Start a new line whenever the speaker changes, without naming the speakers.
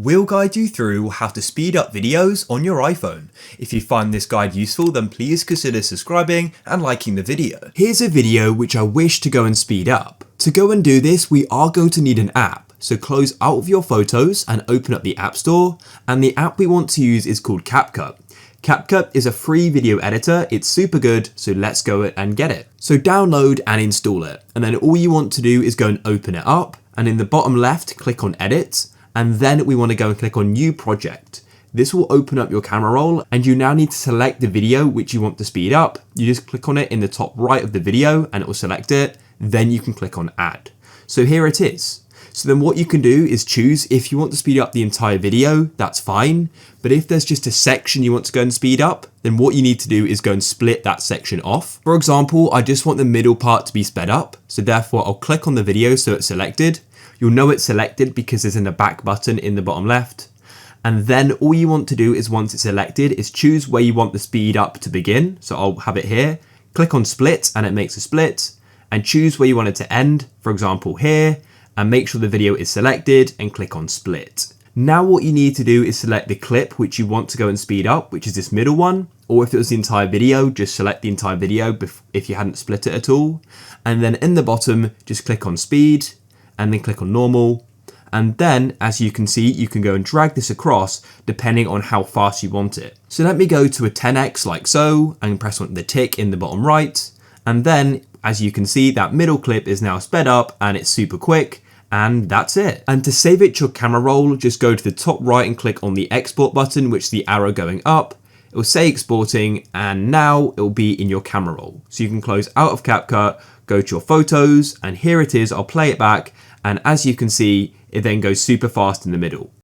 We'll guide you through how to speed up videos on your iPhone. If you find this guide useful, then please consider subscribing and liking the video. Here's a video which I wish to go and speed up. To go and do this, we are going to need an app. So close out of your photos and open up the App Store. And the app we want to use is called CapCut. CapCut is a free video editor. It's super good, so let's go and get it. So download and install it. And then all you want to do is go and open it up. And in the bottom left, click on Edit. And then we want to go and click on New Project. This will open up your camera roll and you now need to select the video which you want to speed up. You just click on it in the top right of the video and it will select it. Then you can click on Add. So here it is. So then what you can do is choose if you want to speed up the entire video, that's fine. But if there's just a section you want to go and speed up, then what you need to do is go and split that section off. For example, I just want the middle part to be sped up. So therefore I'll click on the video so it's selected. You'll know it's selected because there's a back button in the bottom left. And then all you want to do is once it's selected is choose where you want the speed up to begin. So I'll have it here, click on split and it makes a split and choose where you want it to end. For example, here, and make sure the video is selected and click on split. Now what you need to do is select the clip which you want to go and speed up, which is this middle one. Or if it was the entire video, just select the entire video if you hadn't split it at all. And then in the bottom, just click on speed and then click on normal. And then as you can see, you can go and drag this across depending on how fast you want it. So let me go to a 10x like so and press on the tick in the bottom right. And then as you can see, that middle clip is now sped up and it's super quick. And that's it. And to save it to your camera roll, just go to the top right and click on the export button, which is the arrow going up. It will say exporting and now it will be in your camera roll. So you can close out of CapCut, go to your photos and here it is. I'll play it back. And as you can see, it then goes super fast in the middle.